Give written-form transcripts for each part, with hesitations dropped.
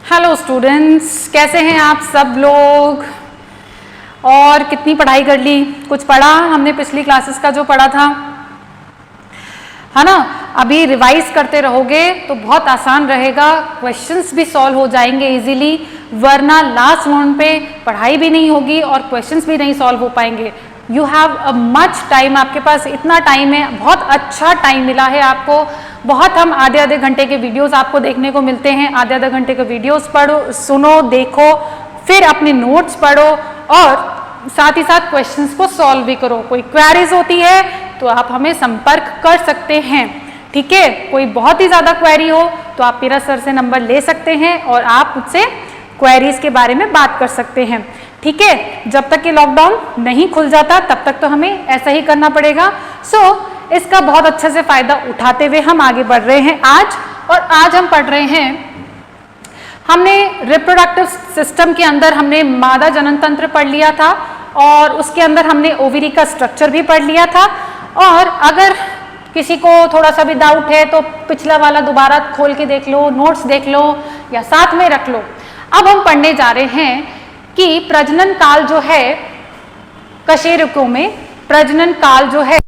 Hello students, कैसे हैं आप सब लोग। और कितनी पढ़ाई कर ली, कुछ पढ़ा हमने पिछली क्लासेस का जो पढ़ा था, है ना। अभी रिवाइज करते रहोगे तो बहुत आसान रहेगा, क्वेश्चंस भी सॉल्व हो जाएंगे इजीली, वरना लास्ट मोमेंट पे पढ़ाई भी नहीं होगी और क्वेश्चंस भी नहीं सॉल्व हो पाएंगे। You have a much time, आपके पास इतना टाइम है, बहुत अच्छा टाइम मिला है आपको। बहुत हम आधे घंटे के वीडियोस आपको देखने को मिलते हैं, आधे घंटे के वीडियोस पढ़ो, सुनो, देखो, फिर अपने नोट्स पढ़ो और साथ ही साथ क्वेश्चंस को सॉल्व भी करो। कोई क्वेरीज होती है तो आप हमें संपर्क कर सकते हैं, ठीक है। कोई बहुत ही ज्यादा क्वेरी हो तो आप मेरा सर से नंबर ले सकते हैं और आप मुझसे क्वेरीज के बारे में बात कर सकते हैं, ठीक है। जब तक कि लॉकडाउन नहीं खुल जाता तब तक तो हमें ऐसा ही करना पड़ेगा। इसका बहुत अच्छे से फायदा उठाते हुए हम आगे बढ़ रहे हैं आज हम पढ़ रहे हैं, हमने रिप्रोडक्टिव सिस्टम के अंदर हमने मादा जनन तंत्र पढ़ लिया था और उसके अंदर हमने ओवरी का स्ट्रक्चर भी पढ़ लिया था। और अगर किसी को थोड़ा सा भी डाउट है तो पिछला वाला दोबारा खोल के देख लो, नोट्स देख लो या साथ में रख लो। अब हम पढ़ने जा रहे हैं कि प्रजनन काल जो है, कशेरुकों में प्रजनन काल जो है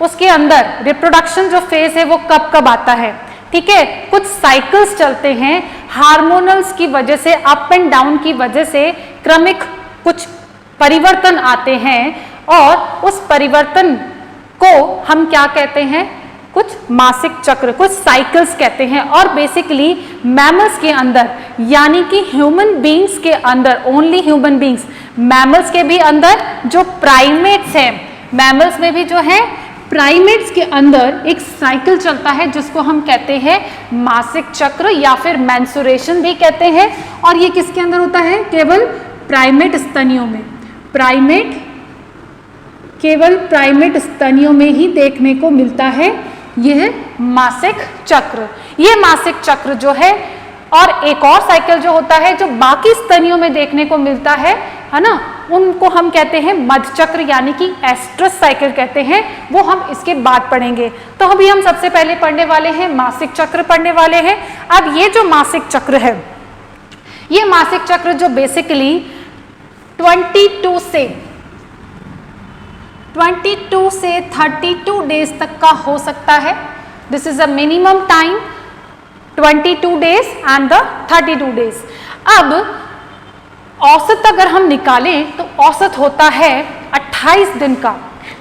उसके अंदर रिप्रोडक्शन जो फेज है वो कब कब आता है, ठीक है। कुछ साइकिल्स चलते हैं, हार्मोनल्स की वजह से, अप एंड डाउन की वजह से क्रमिक कुछ परिवर्तन आते हैं और उस परिवर्तन को हम क्या कहते हैं, कुछ मासिक चक्र, कुछ साइकिल्स कहते हैं। और बेसिकली मैमल्स के अंदर, यानी कि ह्यूमन बींग्स के अंदर, ओनली ह्यूमन बींग्स, मैमल्स के भी अंदर जो प्राइमेट्स हैं, मैमल्स में भी जो है प्राइमेट्स के अंदर एक साइकिल चलता है जिसको हम कहते हैं मासिक चक्र या फिर मेंस्ट्रुएशन भी कहते हैं। और ये किसके अंदर होता है, केवल प्राइमेट स्तनियों में, केवल प्राइमेट स्तनियों में ही देखने को मिलता है यह मासिक चक्र। यह मासिक चक्र जो है, और एक और साइकिल जो होता है जो बाकी स्तनियों में देखने को मिलता है ना, उनको हम कहते हैं मध्य चक्र, यानी कि एस्ट्रस साइकिल कहते हैं। वो हम इसके बाद पढ़ेंगे। तो अभी हम सबसे पहले पढ़ने वाले हैं मासिक चक्र पढ़ने वाले हैं। अब ये जो मासिक चक्र है, ये मासिक चक्र जो बेसिकली 22 से 32 डेज तक का हो सकता है। This is a minimum time, 22 days and the 32 days. अब औसत अगर हम निकालें तो औसत होता है 28 दिन का,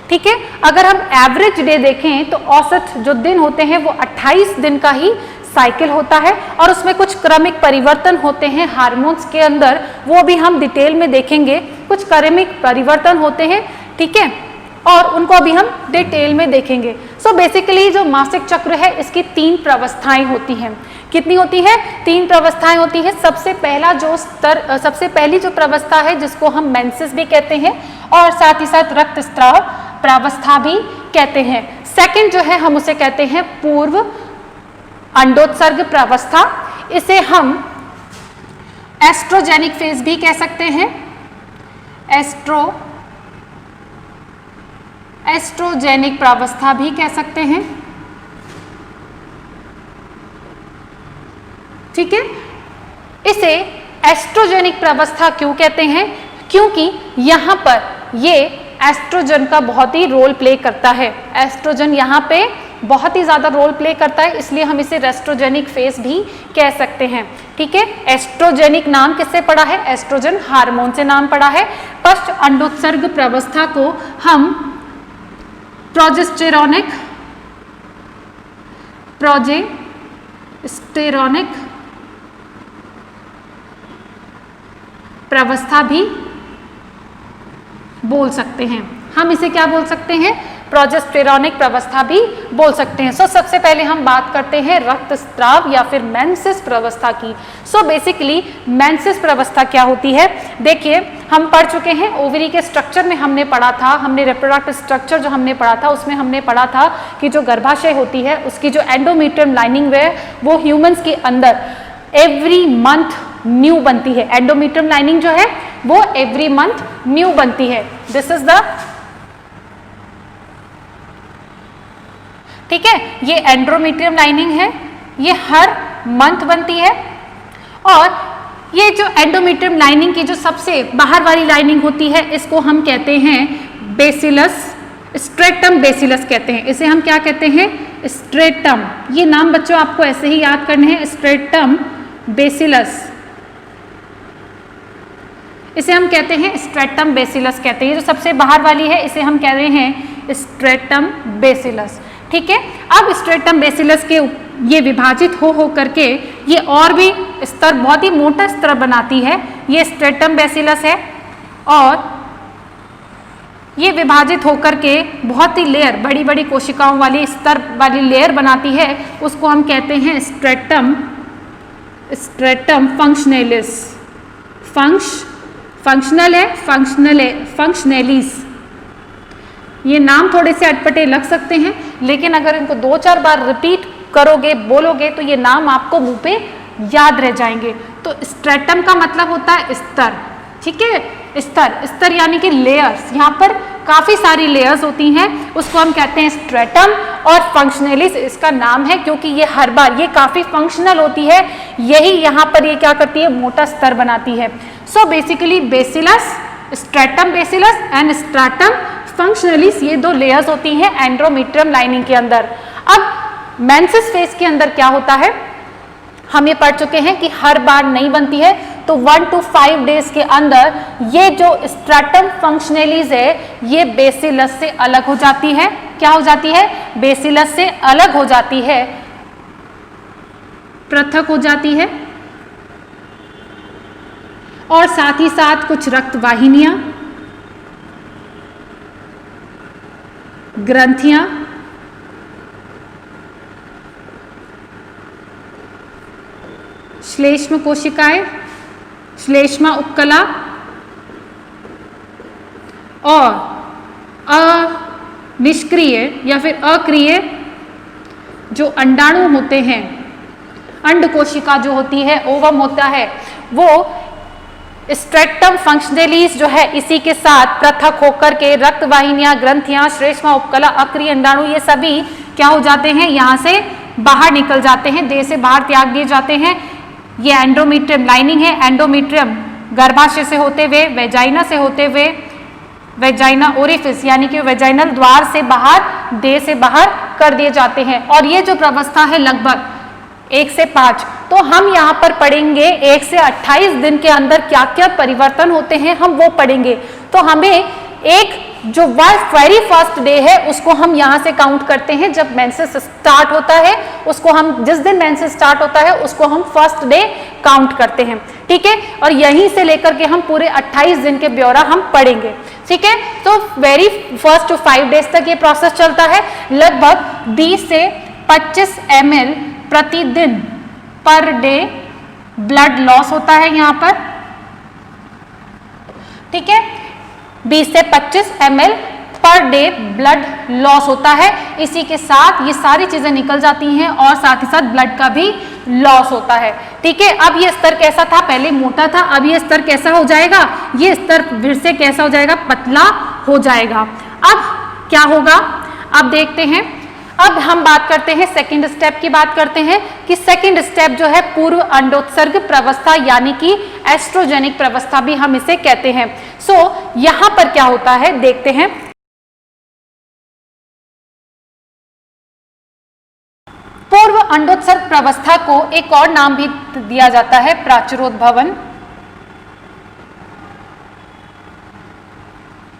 ठीक है। अगर हम एवरेज डे देखें तो औसत जो दिन होते हैं वो 28 दिन का ही साइकिल होता है और उसमें कुछ क्रमिक परिवर्तन होते हैं हार्मोन्स के अंदर, वो भी हम डिटेल में देखेंगे। कुछ क्रमिक परिवर्तन होते हैं, ठीक है, और उनको अभी हम डिटेल में देखेंगे। बेसिकली जो मासिक चक्र है इसकी 3 प्रवस्थाएं होती हैं। कितनी होती है? 3 प्रवस्थाएं होती है। सबसे पहली जो प्रवस्था है जिसको हम मेंसेस भी कहते हैं और साथ ही साथ रक्तस्राव प्रावस्था भी कहते हैं। सेकंड जो है हम उसे कहते हैं पूर्व अंडोत्सर्ग प्रावस्था, इसे हम एस्ट्रोजेनिक फेज भी कह सकते हैं, एस्ट्रोजेनिक प्रावस्था भी कह सकते हैं, ठीक है। इसे एस्ट्रोजेनिक प्रावस्था क्यों कहते हैं? क्योंकि यहां पर ये एस्ट्रोजन का बहुत ही रोल प्ले करता है। एस्ट्रोजन यहाँ पे बहुत ही ज्यादा रोल प्ले करता है, इसलिए हम इसे रेस्ट्रोजेनिक फेज भी कह सकते हैं, ठीक है। एस्ट्रोजेनिक नाम किससे पड़ा है? एस्ट्रोजन हार्मोन से नाम पड़ा है। पश्च अंडोत्सर्ग प्रावस्था को हम प्रोजेस्टेरोनिक प्रावस्था भी बोल सकते हैं। हम इसे क्या बोल सकते हैं? प्रोजेस्टेरोनिक प्रावस्था भी बोल सकते हैं। सबसे पहले हम बात करते हैं रक्तस्राव या फिर मेंसेस प्रावस्था की। बेसिकली मेंसेस प्रावस्था क्या होती है? देखिए, हम पढ़ चुके हैं ओवरी के स्ट्रक्चर में, हमने पढ़ा था, हमने रिप्रोडक्टिव स्ट्रक्चर जो हमने पढ़ा था उसमें हमने पढ़ा था कि जो गर्भाशय होती है उसकी जो एंडोमेट्रियम लाइनिंग है वो ह्यूमंस के अंदर एवरी मंथ न्यू बनती है। एंडोमेट्रियम लाइनिंग जो है वो एवरी मंथ न्यू बनती है। दिस इज द, ठीक है, ये एंडोमेट्रियम लाइनिंग है, ये हर मंथ बनती है और ये जो एंडोमेट्रियम लाइनिंग की जो सबसे बाहर वाली लाइनिंग होती है इसको हम कहते हैं बेसिलस, स्ट्रेटम बेसिलस कहते हैं। इसे हम क्या कहते हैं? स्ट्रेटम। ये नाम बच्चों आपको ऐसे ही याद करने हैं, स्ट्रेटम बेसिलस। इसे हम कहते हैं स्ट्रेटम बेसिलस कहते हैं। ये जो सबसे बाहर वाली है इसे हम कह रहे हैं स्ट्रेटम बेसिलस। ठीक है, अब स्ट्रेटम बेसिलस के ये विभाजित हो करके ये और भी स्तर, बहुत ही मोटा स्तर बनाती है। ये स्ट्रेटम बेसिलस है और ये विभाजित होकर के बहुत ही लेयर, बड़ी बड़ी कोशिकाओं वाली स्तर वाली लेयर बनाती है। उसको हम कहते हैं स्ट्रेटम फंक्शनलिस। फंक्शनल है, फंक्शनलिस। ये नाम थोड़े से अटपटे लग सकते हैं, लेकिन अगर इनको 2-4 बार रिपीट करोगे, बोलोगे तो ये नाम आपको मुंह पे याद रह जाएंगे। तो स्ट्रेटम का मतलब होता है स्तर। ठीक है, स्तर यानी कि लेयर्स। यहाँ पर काफी सारी लेयर्स होती हैं, उसको हम कहते हैं स्ट्रेटम। और फंक्शनलिस इसका नाम है क्योंकि ये हर बार ये काफी फंक्शनल होती है, यही यहाँ पर ये क्या करती है? मोटा स्तर बनाती है। So basically basalis, stratum basalis and stratum functionalis, ये 2 लेयर्स होती हैं एंडोमेट्रियम लाइनिंग के अंदर। अब मेंसेस फेज के अंदर क्या होता है? हम ये पढ़ चुके हैं कि हर बार नहीं बनती है, तो 1 to 5 डेज के अंदर ये जो स्ट्रेटम फंक्शनलिस है ये बेसिलस से अलग हो जाती है। क्या हो जाती है? बेसिलस से अलग हो जाती है, पृथक हो जाती है। और साथ ही साथ कुछ रक्त वाहिनियां, ग्रंथियां, श्लेष्म कोशिकाएं, श्लेष्मा उपकला और अनिष्क्रिय या फिर अक्रिय जो अंडाणु होते हैं, अंड कोशिका जो होती है, ओवम होता है, वो स्ट्रेटम फंक्शनलिस जो है इसी के साथ पृथक होकर के रक्त वाहिनियां, ग्रंथियां, श्लेष्मा उपकला, अक्रिय अंडाणु ये सभी क्या हो जाते हैं? यहाँ से बाहर निकल जाते हैं, देह से बाहर त्याग दिए जाते हैं। ये एंडोमेट्रियम लाइनिंग है। एंडोमेट्रियम गर्भाशय से होते हुए, वेजाइना से होते हुए, वेजाइना ओरिफिस यानी कि वेजाइनल द्वार से बाहर, देह से बाहर कर दिए जाते हैं। और ये जो प्रवस्था है लगभग 1 से 5, तो हम यहाँ पर पढ़ेंगे 1 से 28 दिन के अंदर क्या क्या परिवर्तन होते हैं, हम वो पढ़ेंगे। तो हमें एक जो वेरी फर्स्ट डे है उसको हम यहाँ से काउंट करते हैं, जब मेंसेस स्टार्ट होता है उसको हम, जिस दिन मेंसेस स्टार्ट होता है उसको हम फर्स्ट डे काउंट करते हैं। ठीक है, और यहीं से लेकर के हम पूरे 28 दिन के ब्यौरा हम पढ़ेंगे। ठीक है, तो वेरी फर्स्ट टू 5 डेज तक ये प्रोसेस चलता है। लगभग 20 से 25 ml प्रतिदिन पर डे ब्लड लॉस होता है यहाँ पर। ठीक है, 20 से 25 ml per day blood loss होता है। इसी के साथ ये सारी चीजें निकल जाती हैं और साथ ही साथ ब्लड का भी लॉस होता है। ठीक है, अब ये स्तर कैसा था? पहले मोटा था, अब ये स्तर कैसा हो जाएगा? ये स्तर फिर से कैसा हो जाएगा? पतला हो जाएगा। अब क्या होगा? अब देखते हैं। अब हम बात करते हैं सेकंड स्टेप की बात करते हैं कि सेकंड स्टेप जो है पूर्व अंडोत्सर्ग प्रवस्था यानी कि एस्ट्रोजेनिक प्रवस्था भी हम इसे कहते हैं। सो यहां पर क्या होता है देखते हैं। पूर्व अंडोत्सर्ग प्रवस्था को एक और नाम भी दिया जाता है, प्राचुरोद्भवन,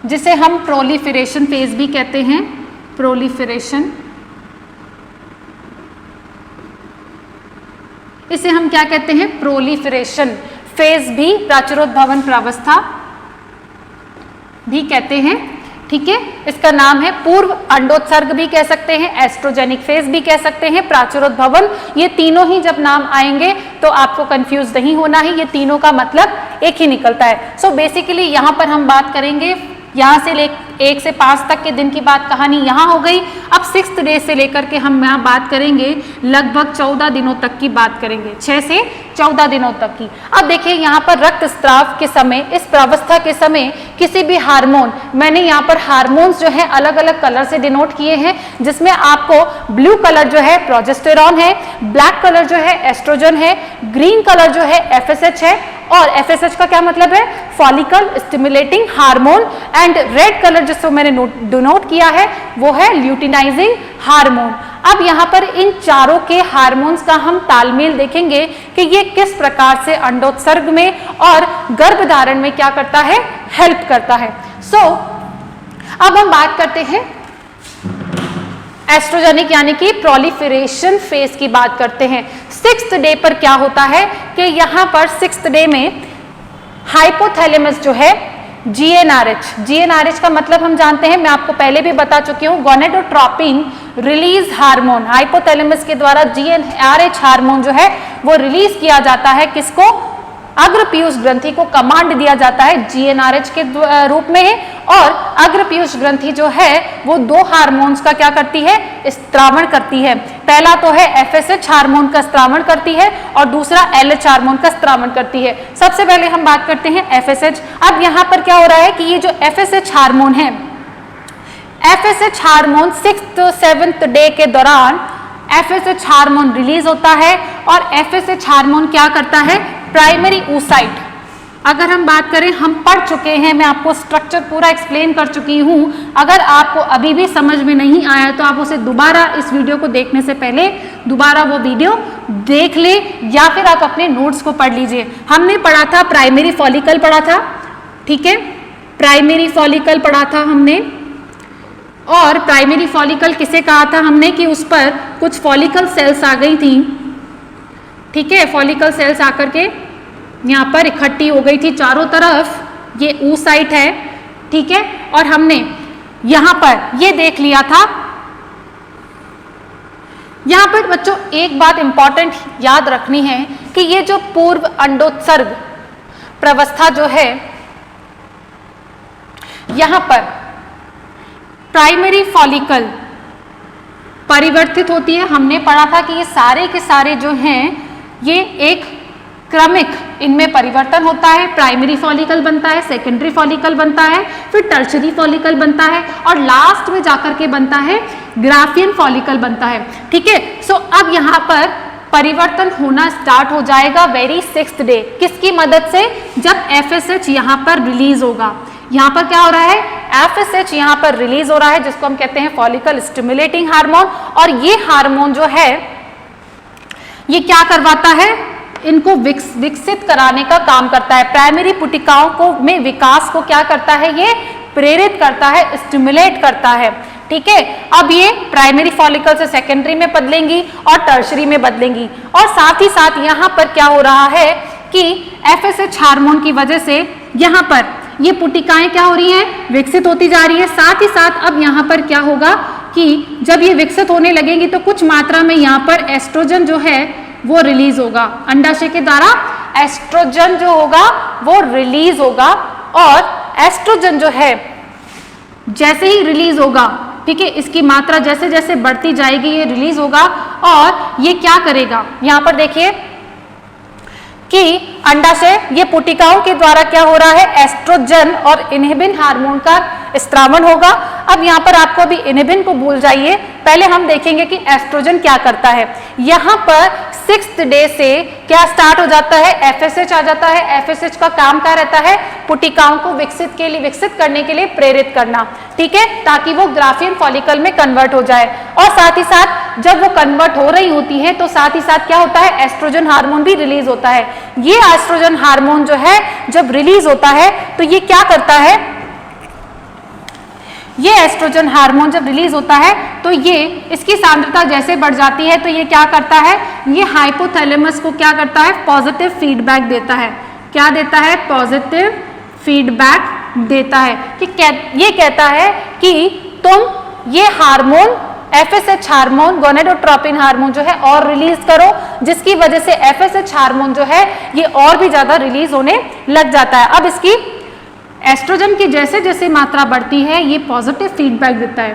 जिसे हम प्रोलिफरेशन फेज भी कहते हैं। प्रोलिफरेशन, इसे हम क्या कहते हैं? प्रोलिफरेशन फेज भी, प्राचुरोद्भवन प्रावस्था भी कहते हैं। ठीक है, इसका नाम है पूर्व अंडोत्सर्ग भी कह सकते हैं, एस्ट्रोजेनिक फेज भी कह सकते हैं, प्राचुरोद्भवन। ये तीनों ही जब नाम आएंगे तो आपको कंफ्यूज नहीं होना है, ये तीनों का मतलब एक ही निकलता है। सो बेसिकली यहाँ पर हम बात करेंगे, यहाँ से 1 से 5 तक के दिन की बात कहानी यहाँ हो गई। अब 6th डे से लेकर के हम यहाँ बात करेंगे लगभग 14 दिनों तक की बात करेंगे, 6 से 14 दिनों तक की। अब देखिए यहाँ पर रक्तस्राव के समय, इस प्रावस्था के समय किसी भी हार्मोन, मैंने यहाँ पर हार्मोन्स जो है अलग अलग कलर से डिनोट किए हैं, जिसमें आपको ब्लू कलर जो है प्रोजेस्टेरॉन है, ब्लैक कलर जो है एस्ट्रोजन है, ग्रीन कलर जो है FSH है, और FSH का क्या मतलब है, follicle stimulating hormone, and red colour जिसको मैंने डिनोट किया है वो है ल्यूटिनाइजिंग हार्मोन। अब यहाँ पर इन चारों के हार्मोन्स का हम तालमेल देखेंगे कि ये किस प्रकार से अंडोत्सर्ग में और गर्भधारण में क्या करता है, हेल्प करता है। अब हम बात करते हैं एस्ट्रोजेनिक यानी कि प्रोलिफरेशन फेज की बात करते हैं। 6th डे पर क्या होता है कि यहाँ पर 6th डे में हाइपोथैलेमस जो है GnRH का मतलब हम जानते हैं, मैं आपको पहले भी बता चुकी हूँ, गोनेडोट्रोपिन रिलीज हार्मोन, हाइपोथैलेमस के द्वारा GnRH हार्मोन जो है वो रिलीज किया जाता है। किसको, अग्र पीयूष ग्रंथि को कमांड दिया जाता है GnRH के रूप में, और अग्र पीयूष ग्रंथि जो है वो 2 हार्मोन्स का क्या करती है, स्त्रावण करती है। पहला तो है FSH हार्मोन का स्त्रावण करती है और दूसरा LH हार्मोन का स्त्रावण करती है। सबसे पहले हम बात करते हैं FSH। अब यहाँ पर क्या हो रहा है कि ये जो FSH हार्मोन है, FSH hormone 6th 7th day के दौरान FSH हार्मोन रिलीज होता है, और FSH हार्मोन क्या करता है, प्राइमरी oocyte, अगर हम बात करें, हम पढ़ चुके हैं, मैं आपको स्ट्रक्चर पूरा एक्सप्लेन कर चुकी हूँ। अगर आपको अभी भी समझ में नहीं आया तो आप उसे दोबारा, इस वीडियो को देखने से पहले दोबारा वो वीडियो देख ले, या फिर आप अपने नोट्स को पढ़ लीजिए। हमने पढ़ा था प्राइमरी फॉलिकल पढ़ा था, ठीक है, प्राइमरी फॉलिकल पढ़ा था हमने, और प्राइमरी फॉलिकल किसे कहा था हमने कि उस पर कुछ फॉलिकल सेल्स आ गई थी, ठीक है, फॉलिकल सेल्स आकर के यहाँ पर इकट्ठी हो गई थी चारों तरफ, ये oocyte है, ठीक है, और हमने यहाँ पर ये देख लिया था। यहाँ पर बच्चों एक बात इंपॉर्टेंट याद रखनी है कि ये जो पूर्व अंडोत्सर्ग प्रावस्था जो है, यहाँ पर प्राइमरी फॉलिकल परिवर्तित होती है। हमने पढ़ा था कि ये सारे के सारे जो हैं ये एक क्रमिक इनमें परिवर्तन होता है, प्राइमरी फॉलिकल बनता है, सेकेंडरी फॉलिकल बनता है, फिर टर्शरी फॉलिकल बनता है, और लास्ट में जाकर के बनता है ग्राफियन फॉलिकल बनता है, ठीक है। सो अब यहाँ पर परिवर्तन होना स्टार्ट हो जाएगा वेरी 6th डे, किसकी मदद से, जब FSH यहाँ पर रिलीज होगा। यहाँ पर क्या हो रहा है, FSH यहाँ पर रिलीज हो रहा है, जिसको हम कहते हैं फॉलिकल स्टिमुलेटिंग हार्मोन, और ये हार्मोन जो है ये क्या करवाता है, इनको विकसित कराने का काम करता है, प्राइमरी पुटिकाओं को में विकास को क्या करता है, ये प्रेरित करता है, स्टिमुलेट करता है, ठीक है। अब ये प्राइमरी फॉलिकल से सेकेंडरी में बदलेंगी और टर्शरी में बदलेंगी, और साथ ही साथ यहाँ पर क्या हो रहा है कि FSH हार्मोन की वजह से यहाँ पर ये पुटिकाएं क्या हो रही हैं, विकसित होती जा रही है। साथ ही साथ अब यहाँ पर क्या होगा कि जब ये विकसित होने लगेंगी तो कुछ मात्रा में यहाँ पर एस्ट्रोजन जो है वो रिलीज होगा, अंडाशय के द्वारा एस्ट्रोजन जो होगा वो रिलीज होगा, और एस्ट्रोजन जो है जैसे ही रिलीज होगा, ठीक है, इसकी मात्रा जैसे जैसे बढ़ती जाएगी ये रिलीज होगा, और ये क्या करेगा, यहाँ पर देखिए कि अंडाशय, ये पुटिकाओं के द्वारा क्या हो रहा है, एस्ट्रोजन और इनहिबिन हार्मोन का स्त्रावण होगा। अब यहाँ पर आपको अभी इनहिबिन को भूल जाइए, पहले हम देखेंगे कि एस्ट्रोजन क्या करता है। यहाँ पर 6th डे से क्या स्टार्ट हो जाता है, FSH आ जाता है। FSH का काम क्या रहता है, पुटिकाओं को विकसित करने के लिए प्रेरित करना, ठीक है, ताकि वो ग्राफियन फॉलिकल में कन्वर्ट हो जाए। और साथ ही साथ जब वो कन्वर्ट हो रही होती है तो साथ ही साथ क्या होता है, एस्ट्रोजन हार्मोन भी रिलीज होता है। ये एस्ट्रोजन हार्मोन जो है जब रिलीज होता है तो ये क्या करता है, ये एस्ट्रोजन हार्मोन जब रिलीज होता है तो ये इसकी सांद्रता जैसे बढ़ जाती है तो ये क्या करता है, ये हाइपोथैलेमस को क्या करता है, पॉजिटिव फीडबैक देता है। क्या देता है, पॉजिटिव फीडबैक देता है कि ये कहता है कि तुम ये hormone FSH hormone, gonadotropin hormone जो है और रिलीज करो, जिसकी वजह से FSH हार्मोन जो है ये और भी ज्यादा रिलीज होने लग जाता है। अब इसकी एस्ट्रोजन की जैसे जैसे मात्रा बढ़ती है ये पॉजिटिव फीडबैक देता है,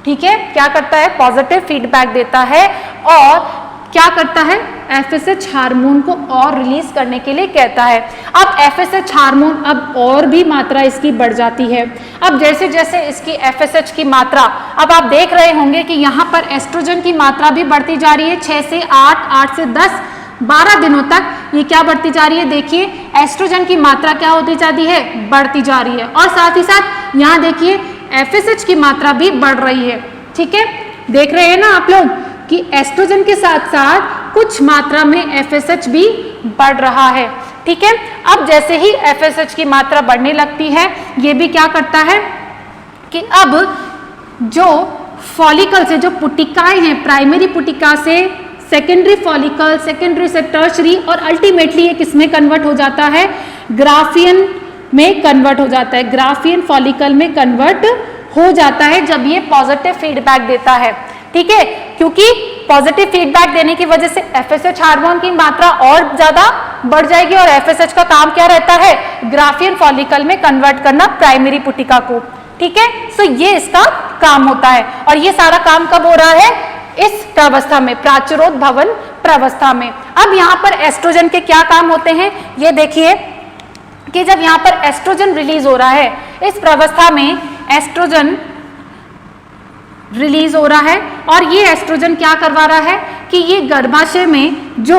ठीक है, क्या करता है, पॉजिटिव फीडबैक देता है, और क्या करता है, FSH हार्मोन को और रिलीज करने के लिए कहता है। अब FSH हार्मोन अब और भी मात्रा इसकी बढ़ जाती है। अब जैसे जैसे इसकी FSH की मात्रा, अब आप देख रहे होंगे कि यहाँ पर एस्ट्रोजन की मात्रा भी बढ़ती जा रही है, 6 से 8, 8 से 10, 12 दिनों तक ये क्या बढ़ती जा रही है, देखिए एस्ट्रोजन की मात्रा क्या होती जाती है, बढ़ती जा रही है। और साथ ही साथ यहाँ देखिए FSH की मात्रा भी बढ़ रही है। ठीक है, देख रहे हैं ना आप लोग कि एस्ट्रोजन के साथ साथ कुछ मात्रा में FSH भी बढ़ रहा है। ठीक है, अब जैसे ही FSH की मात्रा बढ़ने लगती है, ये भी क्या करता है कि अब जो फॉलिकल से जो पुटिकाएं हैं, प्राइमरी पुटिका से सेकेंडरी फॉलिकल, सेकेंडरी से टर्शरी और अल्टीमेटली ये किसमें कन्वर्ट हो जाता है, ग्राफियन में कन्वर्ट हो जाता है, ग्राफियन फॉलिकल में कन्वर्ट हो जाता है जब ये पॉजिटिव फीडबैक देता है। ठीक है, क्योंकि पॉजिटिव फीडबैक देने की वजह से FSH हार्मोन की मात्रा और ज्यादा बढ़ जाएगी और FSH का काम क्या रहता है, ग्राफियन फॉलिकल में कन्वर्ट करना प्राइमरी पुटिका को। ठीक है, सो ये इसका काम होता है और ये सारा काम कब हो रहा है, इस प्रावस्था में, प्राचुरोद्भवन प्रावस्था में। अब यहाँ पर एस्ट्रोजन के क्या काम होते हैं, ये देखिए कि जब यहाँ पर एस्ट्रोजन रिलीज हो रहा है, इस प्रावस्था में एस्ट्रोजन रिलीज हो रहा है और ये एस्ट्रोजन क्या करवा रहा है कि ये गर्भाशय में जो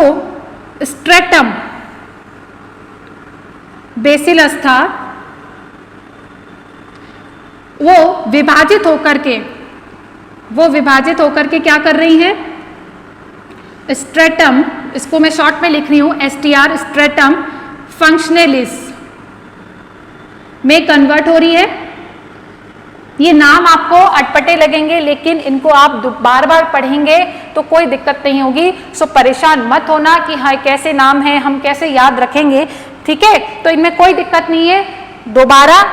स्ट्रेटम बेसिलस था वो विभाजित होकर के क्या कर रही है, स्ट्रेटम, इसको मैं शॉर्ट में लिख रही हूं STR, स्ट्रेटम फंक्शनलिस में कन्वर्ट हो रही है। ये नाम आपको अटपटे लगेंगे लेकिन इनको आप बार बार पढ़ेंगे तो कोई दिक्कत नहीं होगी, सो परेशान मत होना कि हाँ कैसे नाम है, हम कैसे याद रखेंगे। ठीक है, तो इनमें कोई दिक्कत नहीं है, दोबारा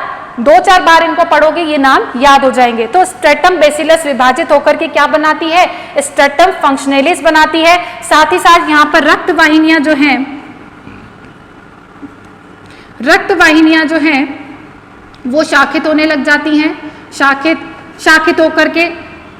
2-4 बार इनको पढ़ोगे ये नाम याद हो जाएंगे। तो स्ट्रेटम बेसिलस विभाजित होकर के क्या बनाती है, स्ट्रेटम फंक्शनलिस बनाती है। साथ ही साथ यहाँ पर रक्त वाहिनियां जो हैं वो शाखित होने लग जाती हैं, शाखित होकर के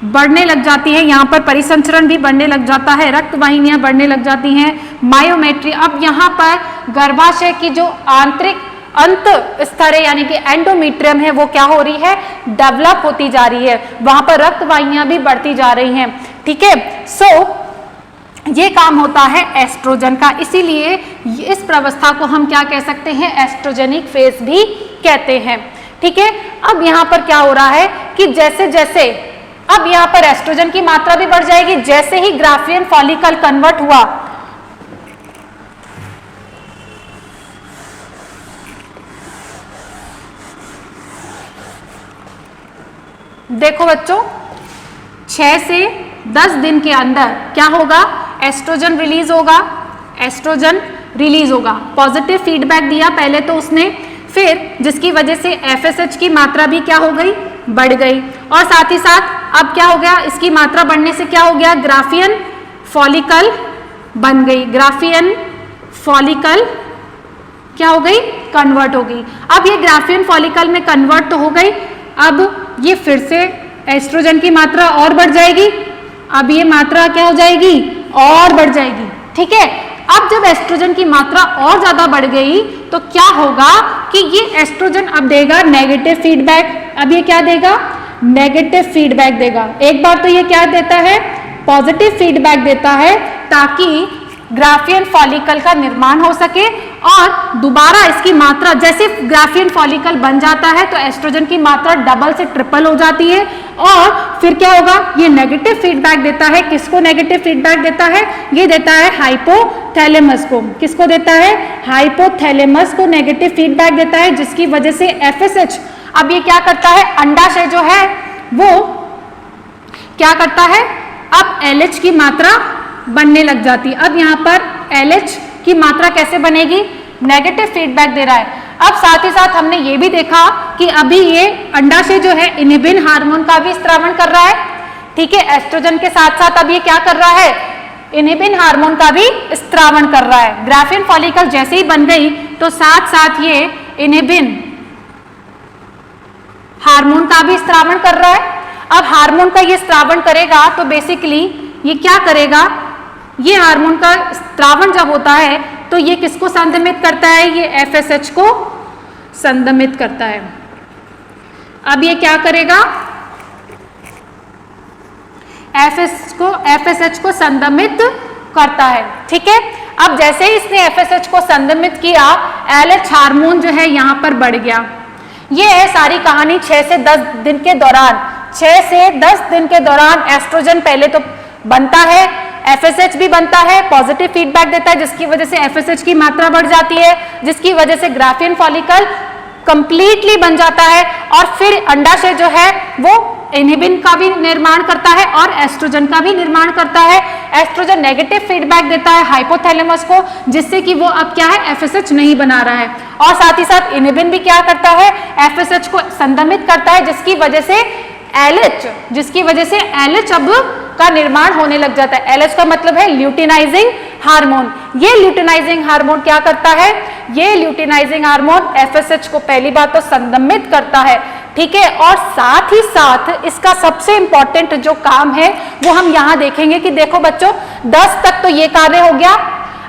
बढ़ने लग जाती है, यहाँ पर परिसंचरण भी बढ़ने लग जाता है, रक्त वाहिनियां बढ़ने लग जाती हैं, मायोमेट्री। अब यहाँ पर गर्भाशय की जो आंतरिक अंत स्तर है यानी कि एंडोमेट्रियम है वो क्या हो रही है, डेवलप होती जा रही है, वहां पर रक्त वाहिनियां भी बढ़ती जा रही हैं। ठीक है, सो ये काम होता है एस्ट्रोजन का, इसीलिए इस प्रावस्था को हम क्या कह सकते हैं, एस्ट्रोजेनिक फेज भी कहते हैं। ठीक है, अब यहाँ पर क्या हो रहा है कि जैसे जैसे अब यहाँ पर एस्ट्रोजन की मात्रा भी बढ़ जाएगी, जैसे ही ग्राफियन फॉलिकल कन्वर्ट हुआ, देखो बच्चों 6 से 10 दिन के अंदर क्या होगा, एस्ट्रोजन रिलीज होगा, पॉजिटिव फीडबैक दिया पहले तो उसने, फिर जिसकी वजह से FSH की मात्रा भी क्या हो गई, बढ़ गई, और साथ ही साथ अब क्या हो गया, इसकी मात्रा बढ़ने से क्या हो गया, ग्राफियन फॉलिकल बन गई, ग्राफियन फॉलिकल क्या हो गई, कन्वर्ट हो गई। अब ये ग्राफियन फॉलिकल में कन्वर्ट तो हो गई, अब ये फिर से एस्ट्रोजन की मात्रा और बढ़ जाएगी, अब ये मात्रा क्या हो जाएगी, और बढ़ जाएगी। ठीक है, अब जब एस्ट्रोजन की मात्रा और ज्यादा बढ़ गई तो क्या होगा कि ये एस्ट्रोजन अब देगा नेगेटिव फीडबैक, अब ये क्या देगा, नेगेटिव फीडबैक देगा। एक बार तो ये क्या देता है, पॉजिटिव फीडबैक देता है ताकि ग्राफियन फॉलिकल का निर्माण हो सके, और दोबारा इसकी मात्रा, जैसे ग्राफियन फॉलिकल बन जाता है तो एस्ट्रोजन की मात्रा डबल से ट्रिपल हो जाती है, और फिर क्या होगा, ये नेगेटिव फीडबैक देता है। किसको नेगेटिव फीडबैक देता है, ये देता है हाइपोथैलेमस को। किसको देता है, हाइपोथैलेमस को नेगेटिव फीडबैक देता है, जिसकी वजह से FSH अब ये क्या करता है, अंडाशय जो है वो क्या करता है, अब LH की मात्रा बनने लग जाती है। अब यहाँ पर LH की मात्रा कैसे बनेगी, नेगेटिव फीडबैक दे रहा है। अब साथ ही साथ हमने ये भी देखा कि अभी ये अंडाशय जो है इनिबिन हार्मोन का भी स्त्रावण कर रहा है। ठीक है, एस्ट्रोजन के साथ साथ अब ये क्या कर रहा है, इनिबिन हार्मोन का भी स्त्रावण कर रहा है। ग्राफियन फॉलिकल जैसे ही बन गई तो साथ साथ ये इनिबिन हार्मोन का भी स्त्रावण कर रहा है। अब हार्मोन का ये स्त्रावण करेगा तो बेसिकली ये क्या करेगा, ये हार्मोन का स्त्रावण जब होता है तो ये किसको संदमित करता है, ये एफएसएच को संदमित करता है। अब ये क्या करेगा, एफएसएच को संदमित करता है। ठीक है, अब जैसे ही इसने एफएसएच को संदमित किया, एलएच हार्मोन जो है यहां पर बढ़ गया। ये है सारी कहानी 6 से 10 दिन के दौरान। 6 से 10 दिन के दौरान एस्ट्रोजन पहले तो बनता है, एफएसएच भी बनता है, पॉजिटिव फीडबैक देता है, जिसकी वजह से एफएसएच की मात्रा बढ़ जाती है, जिसकी वजह से ग्राफियन फॉलिकल कंप्लीटली बन जाता है और फिर अंडाशय जो है वो इनहिबिन का भी निर्माण करता है और एस्ट्रोजन का भी निर्माण करता है। एस्ट्रोजन नेगेटिव फीडबैक देता है हाइपोथैलेमस को, जिससे कि वो अब क्या है, एफएसएच नहीं बना रहा है। और साथ ही साथ इनहिबिन भी क्या करता है, एफएसएच को संदमित करता है, जिसकी वजह से एलएच अब का निर्माण होने लग जाता है। एलएच का मतलब है ल्यूटिनाइजिंग हार्मोन। ये ल्यूटिनाइजिंग हार्मोन क्या करता है, ये ल्यूटिनाइजिंग हार्मोन एफएसएच को पहली बात तो संदमित करता है। ठीक है, और साथ ही साथ इसका सबसे इंपॉर्टेंट जो काम है वो हम यहां देखेंगे कि देखो बच्चों 10 तक तो ये कार्य हो गया।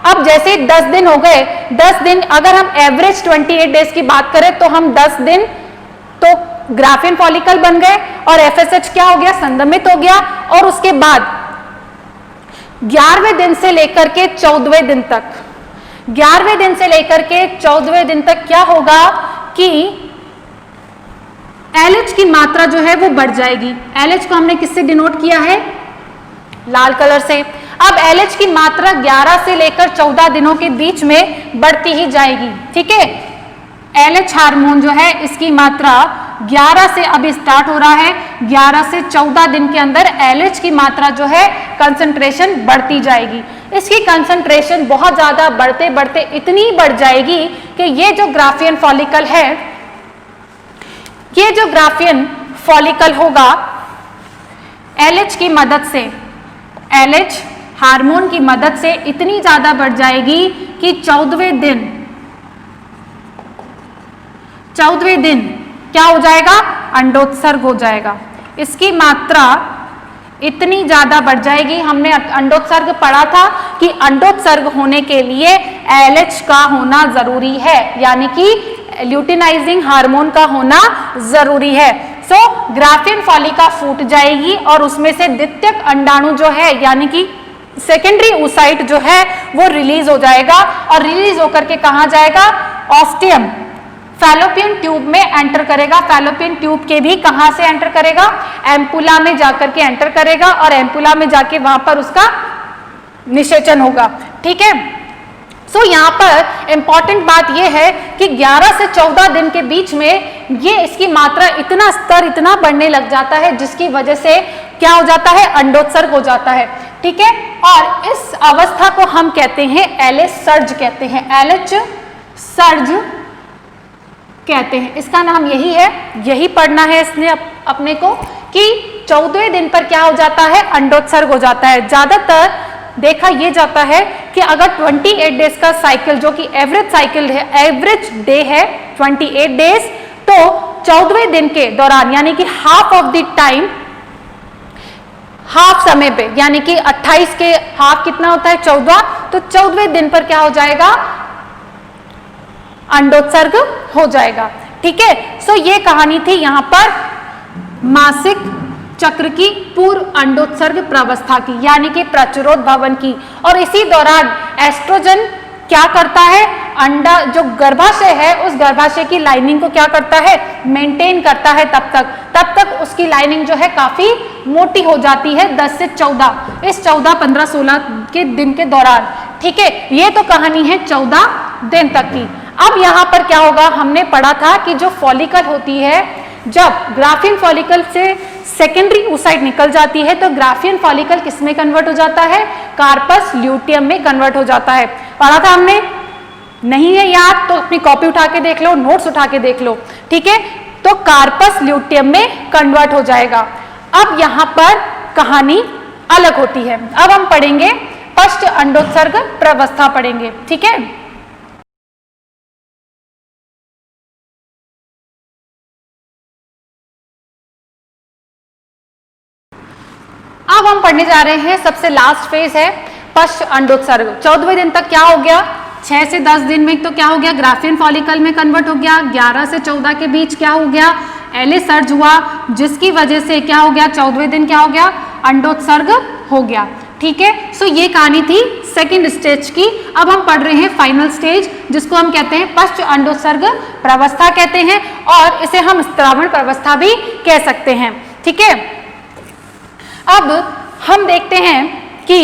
अब जैसे 10 दिन हो गए, 10 दिन अगर हम एवरेज 28 डेज की बात करें तो हम 10 दिन तो ग्राफियन फॉलिकल बन गए और एफएसएच क्या हो गया, संदमित हो गया। और उसके बाद 11वें दिन से लेकर के 14वें दिन तक, 11वें दिन से लेकर के 14वें दिन तक क्या होगा कि एलएच की मात्रा जो है वो बढ़ जाएगी। एलएच को हमने किससे डिनोट किया है, लाल कलर से। अब एलएच की मात्रा 11 से लेकर 14 दिनों के बीच में बढ़ती ही जाएगी। ठीक है, एलएच हार्मोन जो है इसकी मात्रा 11 से अभी स्टार्ट हो रहा है, 11 से 14 दिन के अंदर एलएच की मात्रा जो है कंसंट्रेशन बढ़ती जाएगी। इसकी कंसंट्रेशन बहुत ज्यादा बढ़ते बढ़ते इतनी बढ़ जाएगी कि ये जो ग्राफियन फॉलिकल है, ये जो ग्राफियन फॉलिकल होगा एलएच की मदद से, एलएच हार्मोन की मदद से इतनी ज्यादा बढ़ जाएगी कि 14वें दिन क्या हो जाएगा, अंडोत्सर्ग हो जाएगा। इसकी मात्रा इतनी ज्यादा बढ़ जाएगी। हमने अंडोत्सर्ग पढ़ा था कि अंडोत्सर्ग होने के लिए एलएच का होना जरूरी है, यानी कि ल्यूटिनाइजिंग हार्मोन का होना जरूरी है। सो ग्राफियन फॉलिका फूट जाएगी और उसमें से द्वितीयक अंडाणु जो है यानी कि सेकेंडरी oocyte जो है वो रिलीज हो जाएगा और रिलीज होकर के कहाँ जाएगा, ऑस्टियम फैलोपियन ट्यूब में एंटर करेगा। फैलोपियन ट्यूब के भी कहां से एंटर करेगा, एम्पुला में जाकर के एंटर करेगा और एम्पुला में जाके वहां पर उसका निषेचन होगा। ठीक है, सो यहाँ पर इंपॉर्टेंट बात यह है कि 11 से 14 दिन के बीच में ये इसकी मात्रा इतना स्तर इतना बढ़ने लग जाता है, जिसकी वजह से क्या हो जाता है, अंडोत्सर्ग हो जाता है। ठीक है, और इस अवस्था को हम कहते हैं एलएच सर्ज कहते हैं, एलएच सर्ज कहते हैं। इसका नाम यही है, यही पढ़ना है इसने अपने को कि 14वें दिन पर क्या हो जाता है, अंडोत्सर्ग हो जाता है। ज्यादातर देखा यह जाता है कि अगर 28 डेज का साइकिल जो कि एवरेज साइकिल है, एवरेज डे है 28 डेज, तो 14वें दिन के दौरान यानी कि half of the time, half समय पे, यानी कि 28 के हाफ कितना होता है, 14, तो 14वें दिन पर क्या हो जाएगा, अंडोत्सर्ग हो जाएगा। ठीक है, सो ये कहानी थी यहां पर मासिक चक्र की पूर्व अंडोत्सर्ग प्रावस्था की, यानी कि प्रचुरोद भवन की। और इसी दौरान एस्ट्रोजन क्या करता है, अंडा जो गर्भाशय है उस गर्भाशय की लाइनिंग को क्या करता है, मेंटेन करता है। तब तक उसकी लाइनिंग जो है काफी मोटी हो जाती है 10 से 14, इस 14, 15, 16 के दिन के दौरान। ठीक है, ये तो कहानी है 14 दिन तक की। अब यहां पर क्या होगा, हमने पढ़ा था कि जो फॉलिकल होती है, जब ग्राफियन फॉलिकल से सेकेंडरी oocyte निकल जाती है तो ग्राफियन फॉलिकल किस में कन्वर्ट हो जाता है, कार्पस ल्यूटियम में कन्वर्ट हो जाता है। पढ़ा था हमने, नहीं है याद तो अपनी कॉपी उठा के देख लो, नोट्स उठा के देख लो। ठीक है, तो कार्पस ल्यूटियम में कन्वर्ट हो जाएगा। अब यहां पर कहानी अलग होती है। अब हम पढ़ेंगे पश्च अंडोत्सर्ग प्रावस्था पढ़ेंगे। ठीक है, अब हम पढ़ने जा रहे हैं, सबसे लास्ट फेज है पश्च अंडोत्सर्ग। 14वें दिन तक क्या हो गया, 6 से 10 दिन में तो क्या हो गया, ग्राफियन फॉलिकल में कन्वर्ट हो गया। 11 से 14 के बीच क्या हो गया, एले सर्ज हुआ, जिसकी वजह से क्या हो गया, 14वें दिन क्या हो गया, अंडोत्सर्ग हो गया। ठीक है, सो ये कहानी थी सेकंड स्टेज की। अब हम पढ़ रहे हैं फाइनल स्टेज, जिसको हम कहते हैं पश्च अंडोत्सर्ग प्रवस्था कहते हैं, और इसे हम स्त्रावण प्रवस्था भी कह सकते हैं। ठीक है, अब हम देखते हैं कि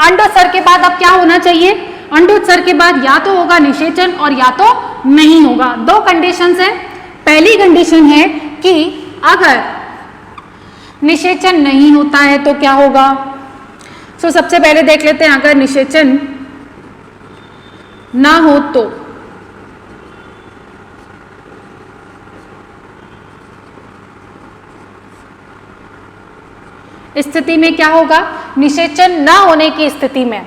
अंडोत्सर्ग के बाद अब क्या होना चाहिए। अंडोत्सर्ग के बाद या तो होगा निषेचन और या तो नहीं होगा। दो कंडीशंस हैं। पहली कंडीशन है कि अगर निषेचन नहीं होता है तो क्या होगा। सो सबसे पहले देख लेते हैं, अगर निषेचन ना हो तो स्थिति में क्या होगा, निषेचन ना होने की स्थिति में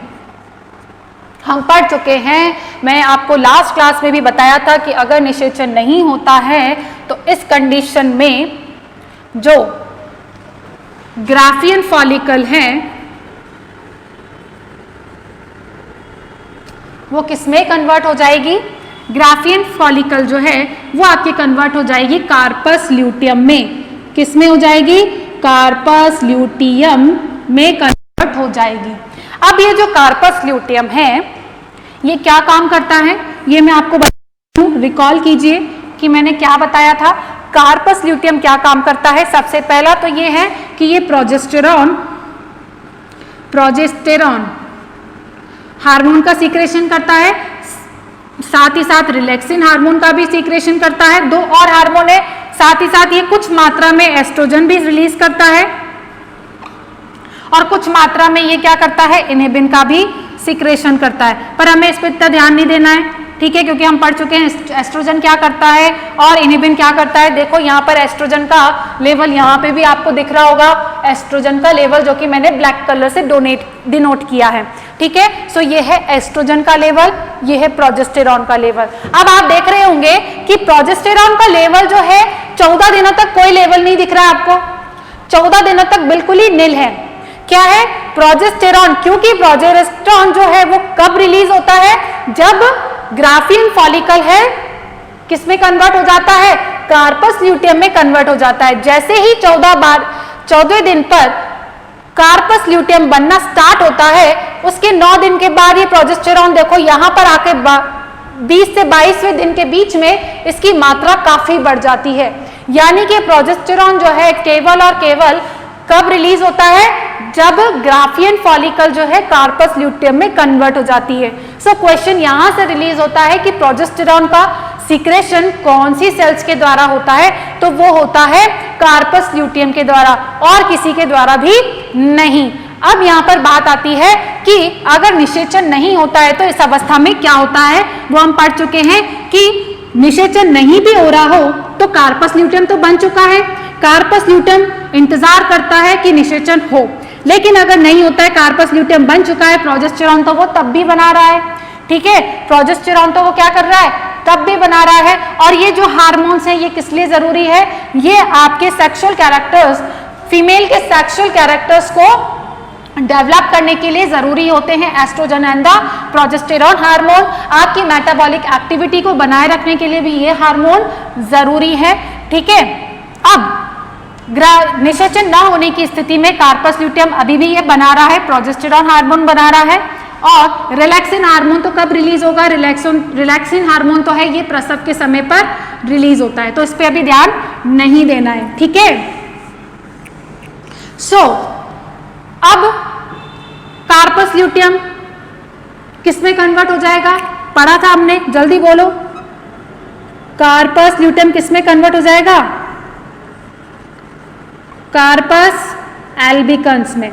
हम पढ़ चुके हैं, मैं आपको लास्ट क्लास में भी बताया था कि अगर निषेचन नहीं होता है तो इस कंडीशन में जो ग्राफियन फॉलिकल है वो किसमें कन्वर्ट हो जाएगी, ग्राफियन फॉलिकल जो है वो आपकी कन्वर्ट हो जाएगी कार्पस ल्यूटियम में। किसमें हो जाएगी, कार्पस ल्यूटियम में कन्वर्ट हो जाएगी। अब ये जो कार्पस ल्यूटियम है ये क्या काम करता है, ये मैं आपको बता दूं, रिकॉल कीजिए कि मैंने क्या बताया था। कार्पस ल्यूटियम क्या काम करता है, सबसे पहला तो ये है कि ये प्रोजेस्टेरॉन हार्मोन का सीक्रेशन करता है, साथ ही साथ रिलैक्सिन हार्मोन का भी सीक्रेशन करता है। दो और हार्मोन है, साथ ही साथ ये कुछ मात्रा में एस्ट्रोजन भी रिलीज करता है और कुछ मात्रा में ये क्या करता है, इनहिबिन का भी सीक्रेशन करता है। पर हमें इस पर इतना ध्यान नहीं देना है, ठीक है, क्योंकि हम पढ़ चुके हैं एस्ट्रोजन क्या करता है और इनहिबिन क्या करता है। देखो यहाँ पर एस्ट्रोजन का लेवल यहाँ पे भी आपको दिख रहा होगा, एस्ट्रोजन का लेवल जो कि मैंने ब्लैक कलर से डिनोट किया है। ठीक है, सो ये है एस्ट्रोजन का लेवल, ये है प्रोजेस्टेरॉन का लेवल। अब आप देख रहे होंगे कि प्रोजेस्टेरॉन का लेवल जो है 14 दिनों तक कोई लेवल नहीं दिख रहा है आपको, 14 दिनों तक बिल्कुल ही नील है। क्या है, प्रोजेस्टेरॉन, क्योंकि प्रोजेस्टेरॉन जो है वो कब रिलीज होता है, जब ग्राफियन फॉलिकल है किसमें कन्वर्ट हो जाता है, कार्पस ल्यूटियम में कन्वर्ट हो जाता है। जैसे ही 14वें दिन पर कार्पस ल्यूटियम बनना स्टार्ट होता है, उसके 9 दिन के बाद ये प्रोजेस्टेरॉन देखो यहाँ पर आके 20 से 22वें दिन के बीच में इसकी मात्रा काफी बढ़ जाती है। यानी कि प्रोजेस्टेरॉन जो है केवल और केवल कब रिलीज होता है, जब ग्राफियन फॉलिकल जो है कार्पस ल्यूटियम में कन्वर्ट हो जाती है। सो क्वेश्चन यहां से रिलीज होता है कि प्रोजेस्टेरॉन का सीक्रेशन कौन सी सेल्स के द्वारा होता है, तो वो होता है कार्पस ल्यूटियम के द्वारा और किसी के द्वारा भी नहीं। अब यहाँ पर बात आती है कि अगर निषेचन नहीं होता है तो इस अवस्था में क्या होता है, वो हम पढ़ चुके हैं कि निषेचन नहीं भी हो रहा हो तो कार्पस ल्यूटियम तो बन चुका है, कार्पस ल्यूटियम इंतजार करता है कि निषेचन हो। लेकिन अगर नहीं होता है, कार्पस ल्यूटियम बन चुका है, प्रोजेस्टेरॉन तो वो तब भी बना रहा है। ठीक है, प्रोजेस्टेरॉन तो वो क्या कर रहा है, तब भी बना रहा है। और ये जो हार्मोन्स हैं ये किस लिए जरूरी है, ये आपके सेक्सुअल कैरेक्टर्स, फीमेल के सेक्सुअल कैरेक्टर्स को डेवलप करने के लिए जरूरी होते हैं। Estrogen and the progesterone hormone आपकी मेटाबॉलिक एक्टिविटी को बनाए रखने के लिए भी ये हार्मोन जरूरी है। ठीक है, अब निषेचन न होने की स्थिति में कार्पस ल्यूटियम अभी भी ये बना रहा है, प्रोजेस्टेरॉन हार्मोन बना रहा है। और रिलैक्सिन हार्मोन तो कब रिलीज होगा, रिलैक्सिन हार्मोन तो है ये प्रसव के समय पर रिलीज होता है, तो इस पे अभी ध्यान नहीं देना है। ठीक है, सो अब कार्पस ल्यूटियम किसमें कन्वर्ट हो जाएगा, पढ़ा था हमने, जल्दी बोलो, कार्पस ल्यूटियम किसमें कन्वर्ट हो जाएगा, कार्पस एल्बिकन्स में।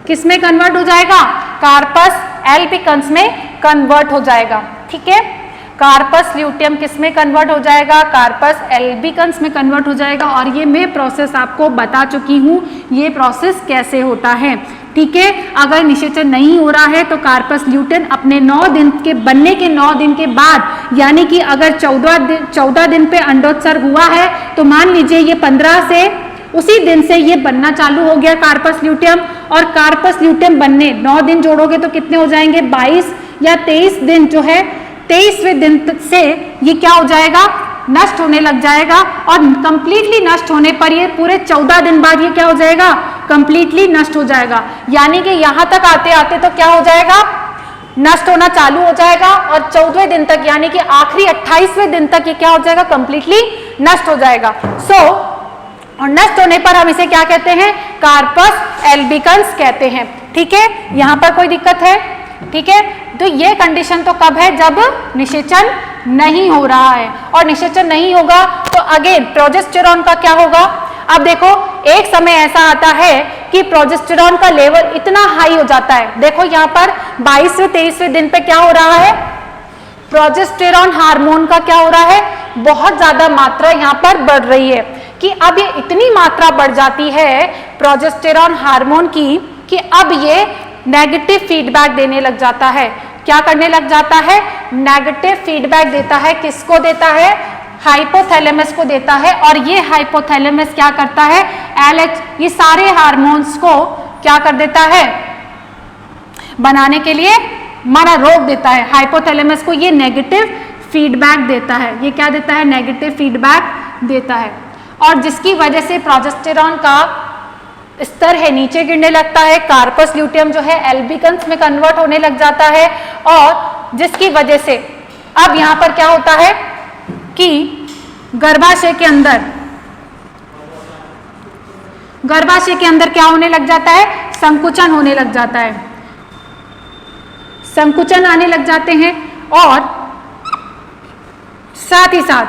किसमें कन्वर्ट हो जाएगा, कार्पस एल्बिकन्स में कन्वर्ट हो जाएगा। ठीक है, कार्पस ल्यूटियम किसमें कन्वर्ट हो जाएगा, कार्पस एल्बिकन्स में कन्वर्ट हो जाएगा। और ये मैं प्रोसेस आपको बता चुकी हूँ, ये प्रोसेस कैसे होता है। ठीक है, अगर निषेचन नहीं हो रहा है तो कार्पस ल्यूटियम अपने 9 दिन के बनने के 9 दिन के बाद, यानी कि अगर 14 दिन पे अंडोत्सर्ग हुआ है तो मान लीजिए ये 15 से उसी दिन से ये बनना चालू हो गया कार्पस ल्यूटियम, और कार्पस ल्यूटियम बनने 9 दिन जोड़ोगे तो कितने हो जाएंगे, 22 या 23 दिन जो है, 23वें दिन से ये क्या हो जाएगा, नष्ट होने लग जाएगा। और कंप्लीटली नष्ट होने पर ये पूरे 14 दिन बाद ये क्या हो जाएगा, कंप्लीटली नष्ट हो जाएगा। यानी कि यहां तक आते आते तो क्या हो जाएगा, नष्ट होना चालू हो जाएगा और 14वें दिन तक यानी कि आखिरी 28वें दिन तक ये क्या हो जाएगा, कंप्लीटली नष्ट हो जाएगा। और नष्ट होने पर हम इसे क्या कहते हैं, कार्पस एल्बिकन्स कहते हैं। ठीक है, यहां पर कोई दिक्कत है? ठीक है, तो ये कंडीशन तो कब है, जब निषेचन नहीं हो रहा है। और निषेचन नहीं होगा तो अगेन प्रोजेस्टेरॉन का क्या होगा। अब देखो एक समय ऐसा आता है कि प्रोजेस्टेरॉन का लेवल इतना हाई हो जाता है, देखो यहाँ पर 22वें 23वें दिन पे क्या हो रहा है, प्रोजेस्टेरॉन हार्मोन का क्या हो रहा है, बहुत ज्यादा मात्रा यहाँ पर बढ़ रही है कि अब ये इतनी मात्रा बढ़ जाती है प्रोजेस्टेरॉन हार्मोन की कि अब ये नेगेटिव फीडबैक देने लग जाता है। क्या करने लग जाता है, नेगेटिव फीडबैक देता है। किसको देता है, हाइपोथैलेमस को देता है। और ये हाइपोथैलेमस क्या करता है, LH ये सारे हार्मोन्स को क्या कर देता है, बनाने के लिए मना रोक देता है। हाइपोथैलेमस को ये नेगेटिव फीडबैक देता है। ये क्या देता है, नेगेटिव फीडबैक देता है। और जिसकी वजह से प्रोजेस्टेरॉन का स्तर है नीचे गिरने लगता है, कार्पस ल्यूटियम जो है एल्बिकन्स में कन्वर्ट होने लग जाता है। और जिसकी वजह से अब यहां पर क्या होता है कि गर्भाशय के अंदर क्या होने लग जाता है, संकुचन होने लग जाता है, संकुचन आने लग जाते हैं। और साथ ही साथ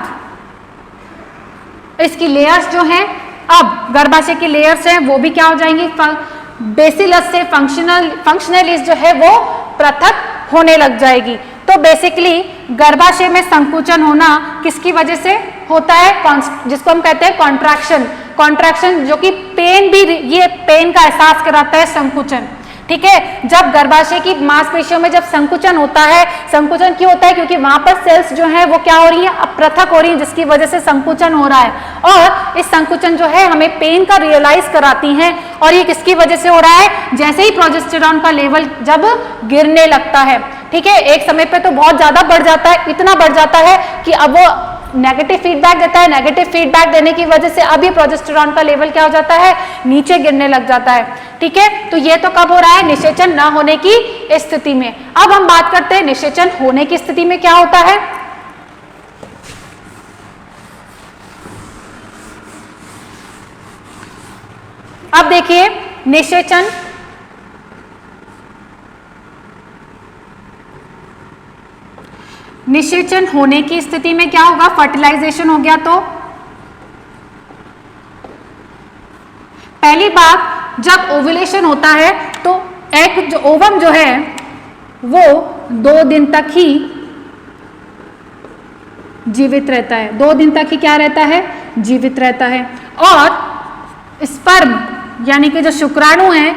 इसकी लेयर्स जो हैं, अब गर्भाशय की लेयर्स हैं वो भी क्या हो जाएंगी, बेसिलस से फंक्शनलिस जो है वो पृथक होने लग जाएगी। तो बेसिकली गर्भाशय में संकुचन होना किसकी वजह से होता है, जिसको हम कहते हैं कॉन्ट्रैक्शन। कॉन्ट्रैक्शन जो कि पेन भी, ये पेन का एहसास कराता है संकुचन। ठीक है, जब गर्भाशय की मांसपेशियों में जब संकुचन होता है, संकुचन क्यों होता है, क्योंकि वहां पर सेल्स जो है वो क्या हो रही है, पृथक हो रही है, जिसकी वजह से संकुचन हो रहा है। और इस संकुचन जो है हमें पेन का रियलाइज कराती हैं। और ये किसकी वजह से हो रहा है, जैसे ही प्रोजेस्टेरॉन का लेवल जब गिरने लगता है। ठीक है, एक समय पे तो बहुत ज्यादा बढ़ जाता है, इतना बढ़ जाता है कि अब वो नेगेटिव फीडबैक देता है। नेगेटिव फीडबैक देने की वजह से अभी प्रोजेस्टेरॉन का लेवल क्या हो जाता है, नीचे गिरने लग जाता है। ठीक है, तो ये तो कब हो रहा है, निषेचन ना होने की स्थिति में। अब हम बात करते हैं निषेचन होने की स्थिति में क्या होता है। अब देखिए निषेचन होने की स्थिति में क्या होगा, फर्टिलाइजेशन हो गया। तो पहली बात, जब ओव्यूलेशन होता है तो एक जो ओवम जो है वो 2 दिन तक ही जीवित रहता है। 2 दिन तक ही क्या रहता है, जीवित रहता है। और स्पर्म यानी कि जो शुक्राणु है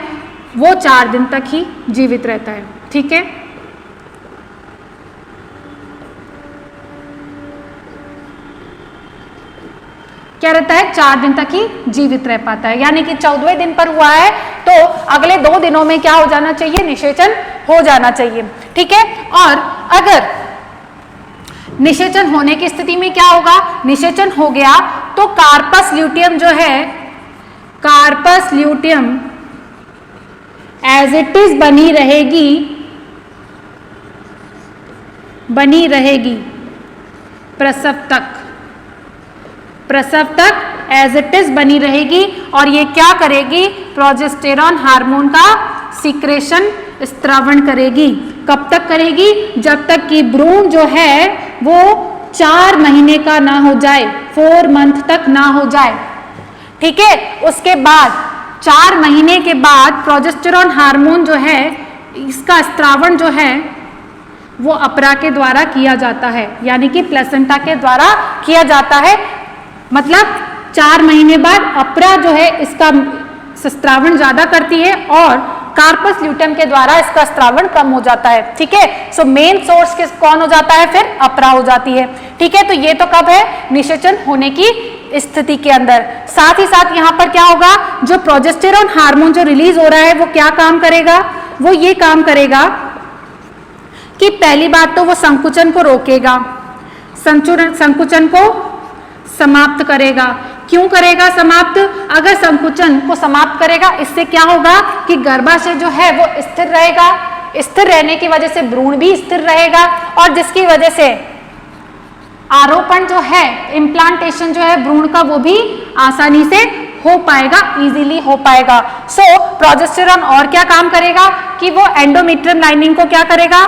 वो 4 दिन तक ही जीवित रहता है। ठीक है, क्या रहता है, 4 दिन तक ही जीवित रह पाता है। यानी कि 14वें दिन पर हुआ है तो अगले 2 दिनों में क्या हो जाना चाहिए, निषेचन हो जाना चाहिए। ठीक है, और अगर निषेचन होने की स्थिति में क्या होगा, निषेचन हो गया तो कार्पस ल्यूटियम जो है, corpus luteum as it is बनी रहेगी प्रसव तक एज इट इज बनी रहेगी। और ये क्या करेगी, प्रोजेस्टेरॉन हार्मोन का सीक्रेशन, स्त्रावण करेगी। कब तक करेगी, जब तक कि भ्रूण जो है वो 4 महीने का ना हो जाए, 4 मंथ तक ना हो जाए। ठीक है, उसके बाद 4 महीने के बाद प्रोजेस्टेरॉन हार्मोन जो है, इसका स्त्रावण जो है वो अपरा के द्वारा किया जाता है, यानी कि प्लेसेंटा के द्वारा किया जाता है। मतलब 4 महीने बाद अपरा जो है इसका स्त्रावण ज्यादा करती है और कार्पस ल्यूटियम के द्वारा इसका स्त्रावण कम हो जाता है। ठीक है, सो मेन सोर्स कौन हो जाता है, फिर अपरा हो जाती है। ठीक है, तो ये तो कब है, निषेचन होने की स्थिति के अंदर। साथ ही साथ यहाँ पर क्या होगा, जो प्रोजेस्टेरॉन हार्मोन जो रिलीज हो रहा है वो क्या काम करेगा, वो ये काम करेगा कि पहली बात तो वो संकुचन को रोकेगा, संकुचन को समाप्त करेगा। क्यों करेगा समाप्त? अगर संकुचन को समाप्त करेगा इससे क्या होगा कि गर्भाशय जो है वो स्थिर रहेगा, स्थिर रहने की वजह से भ्रूण भी स्थिर रहेगा और जिसकी वजह से आरोपण जो है, इम्प्लांटेशन जो है भ्रूण का, वो भी आसानी से हो पाएगा, इजीली हो पाएगा। सो प्रोजेस्टेरॉन और क्या काम करेगा कि वो एंडोमेट्रियम लाइनिंग को क्या करेगा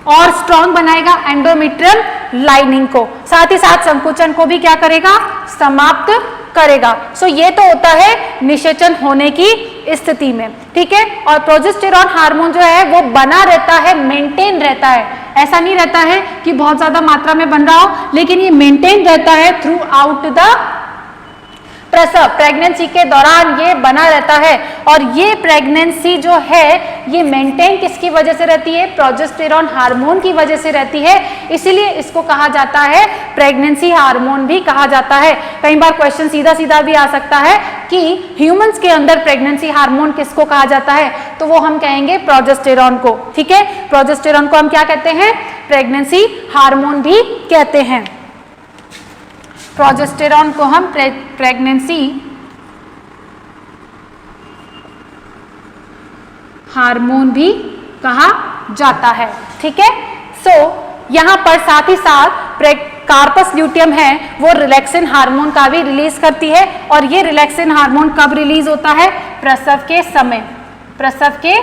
और स्ट्रॉन्ग बनाएगा, एंडोमेट्रियम लाइनिंग को। साथ ही साथ संकुचन को भी क्या करेगा, समाप्त करेगा। सो ये तो होता है निषेचन होने की स्थिति में, ठीक है। और प्रोजेस्टेरॉन हार्मोन जो है वो बना रहता है, मेंटेन रहता है, ऐसा नहीं रहता है कि बहुत ज्यादा मात्रा में बन रहा हो, लेकिन ये मेंटेन रहता है थ्रू आउट द प्रसव, प्रेगनेंसी के दौरान ये बना रहता है। और ये प्रेगनेंसी जो है ये मेंटेन किसकी वजह से रहती है, प्रोजेस्टेरॉन हार्मोन की वजह से रहती है, इसीलिए इसको कहा जाता है प्रेगनेंसी हार्मोन भी कहा जाता है। कई बार क्वेश्चन सीधा सीधा भी आ सकता है कि ह्यूमंस के अंदर प्रेगनेंसी हार्मोन किसको कहा जाता है, तो वो हम कहेंगे प्रोजेस्टेरॉन को, ठीक है। प्रोजेस्टेरॉन को हम क्या कहते हैं, प्रेगनेंसी हार्मोन भी कहते हैं। प्रोजेस्टेरॉन को हम प्रेगनेंसी हार्मोन भी कहा जाता है, ठीक है। सो यहां पर साथ ही साथ कार्पस ल्यूटियम है वो रिलैक्सिन हार्मोन का भी रिलीज करती है, और ये रिलैक्सिन हार्मोन कब रिलीज होता है, प्रसव के समय, प्रसव के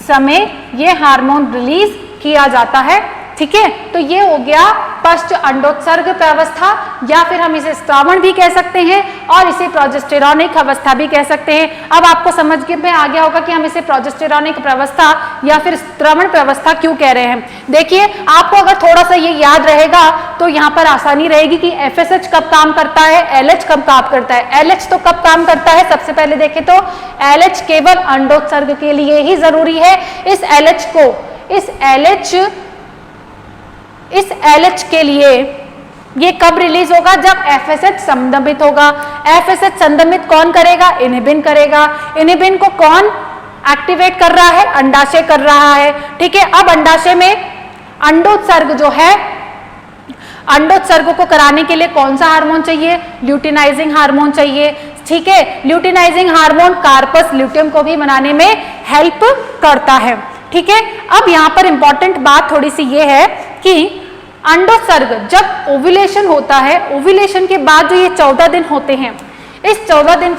समय ये हार्मोन रिलीज किया जाता है, ठीक है। तो ये हो गया पश्च अंडोत्सर्ग प्रावस्था, या फिर हम इसे स्त्रावण भी कह सकते हैं और इसे प्रोजेस्टेरॉनिक अवस्था भी कह सकते हैं। अब आपको समझ में आ गया होगा कि हम इसे प्रोजेस्टेरॉनिक प्रावस्था या फिर स्त्रावण प्रावस्था क्यों कह रहे हैं। देखिए आपको अगर थोड़ा सा ये याद रहेगा तो यहाँ पर आसानी रहेगी कि FSH कब काम करता है, LH कब काम करता है। LH तो कब काम करता है, सबसे पहले देखें तो LH केवल अंडोत्सर्ग के लिए ही जरूरी है। इस LH के लिए ये कब रिलीज होगा, जब FSH संदमित होगा। FSH संदमित कौन करेगा, इनहिबिन करेगा। इनहिबिन को कौन एक्टिवेट कर रहा है, अंडाशय कर रहा है, ठीक है। अब अंडाशय में अंडोत्सर्ग जो है, अंडोत्सर्ग को कराने के लिए कौन सा हार्मोन चाहिए, ल्यूटिनाइजिंग हार्मोन चाहिए, ठीक है। ल्यूटिनाइजिंग हार्मोन कार्पस ल्यूटियम को भी बनाने में हेल्प करता है, ठीक है। अब यहाँ पर इंपॉर्टेंट बात थोड़ी सी ये है कि अंडोत्सर्ग जब ओव्यूलेशन होता है, ओव्यूलेशन के बाद जो ये 14 दिन होते हैं, इस 14 दिन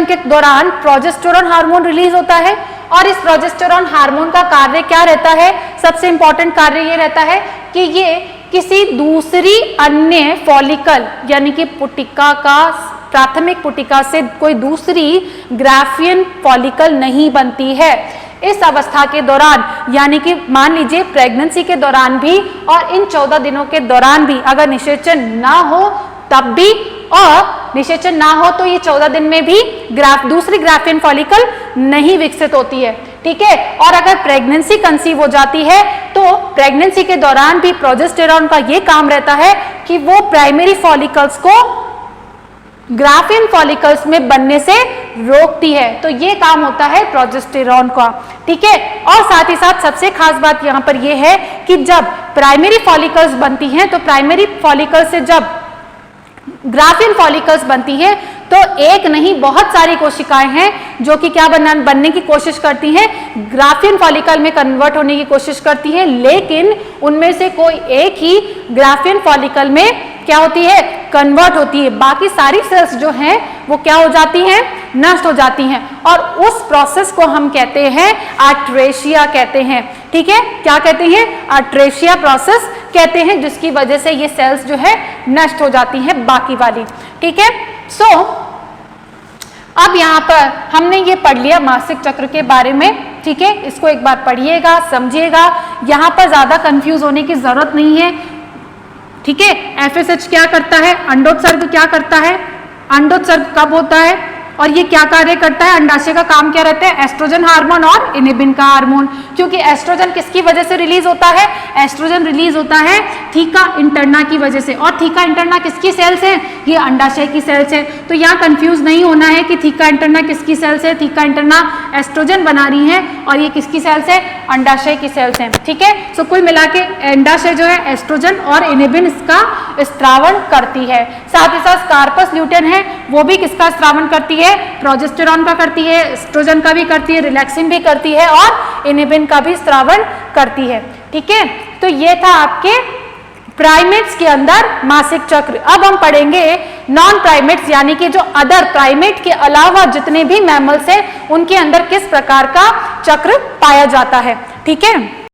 के दौरान प्रोजेस्टेरॉन हार्मोन रिलीज होता है। और इस प्रोजेस्टेरॉन हार्मोन का कार्य क्या रहता है, सबसे इंपॉर्टेंट कार्य ये रहता है कि ये किसी दूसरी अन्य फॉलिकल यानी कि पुटिका का, प्राथमिक पुटिका से कोई दूसरी ग्राफियन फॉलिकल नहीं बनती है। इस अवस्था के दौरान यानी कि मान लीजिए प्रेगनेंसी के दौरान भी और इन 14 दिनों के दौरान भी अगर निषेचन ना हो तब भी, और निषेचन ना हो तो ये 14 दिन में भी दूसरी ग्राफियन फॉलिकल नहीं विकसित होती है, ठीक है। और अगर प्रेगनेंसी कंसीव हो जाती है तो प्रेगनेंसी के दौरान भी प्रोजेस्टेरॉन का ये काम रहता है कि वो प्राइमरी फॉलिकल्स को ग्राफियन फॉलिकल्स में बनने से रोकती है। तो ये काम होता है प्रोजेस्टेरॉन का, ठीक है। और साथ ही साथ सबसे खास बात यहाँ पर ये है कि जब प्राइमरी फॉलिकल्स बनती हैं तो प्राइमरी फॉलिकल्स से जब ग्राफियन फॉलिकल्स बनती है तो एक नहीं बहुत सारी कोशिकाएं हैं जो कि क्या बनने की कोशिश करती हैं, ग्राफियन फॉलिकल में कन्वर्ट होने की कोशिश करती हैं, लेकिन उनमें से कोई एक ही ग्राफियन फॉलिकल में क्या होती है, कन्वर्ट होती है। बाकी सारी सेल्स जो हैं वो क्या हो जाती हैं, नष्ट हो जाती हैं। और उस प्रोसेस को हम कहते हैं आट्रेशिया कहते हैं, ठीक है। क्या कहते हैं, आट्रेशिया प्रोसेस कहते हैं, जिसकी वजह से ये सेल्स जो है नष्ट हो जाती हैं बाकी वाली, ठीक है। सो अब यहाँ पर हमने ये पढ़ लिया मासिक चक्र के बारे में, ठीक है। इसको एक बार पढ़िएगा, समझिएगा, यहाँ पर ज्यादा कंफ्यूज होने की जरूरत नहीं है, ठीक है। FSH क्या करता है, अंडोत्सर्ग क्या करता है, अंडोत्सर्ग कब होता है, और ये क्या कार्य करता है, अंडाशय का काम क्या रहता है, एस्ट्रोजन हार्मोन और इनिबिन का हार्मोन। क्योंकि एस्ट्रोजन किसकी वजह से रिलीज होता है, एस्ट्रोजन रिलीज होता है थीका इंटरना की वजह से। और थीका इंटरना किसकी सेल्स है, ये अंडाशय की सेल्स है। तो यहाँ कंफ्यूज नहीं होना है कि थीका इंटरना किसकी सेल्स है, थीका इंटरना एस्ट्रोजन बना रही है और ये किसकी सेल्स है, अंडाशय की सेल्स है। ठीक है, सो कुल मिला के अंडाशय जो है एस्ट्रोजन और इनिबिन इसका स्त्रावण करती है। साथ ही साथ कार्पस ल्यूटेन है वो भी किसका स्त्रावण करती है, प्रोजेस्टेरॉन का करती है, एस्ट्रोजन का भी करती है, रिलैक्सिन भी करती है और इनिबिन का भी स्त्रावण करती है। ठीक है, तो ये था आपके प्राइमेट्स के अंदर मासिक चक्र। अब हम पढ़ेंगे नॉन प्राइमेट्स यानी कि जो अदर प्राइमेट के अलावा जितने भी मैमल्स हैं उनके अंदर किस प्रकार का चक्र पाया जाता है। ठीक है।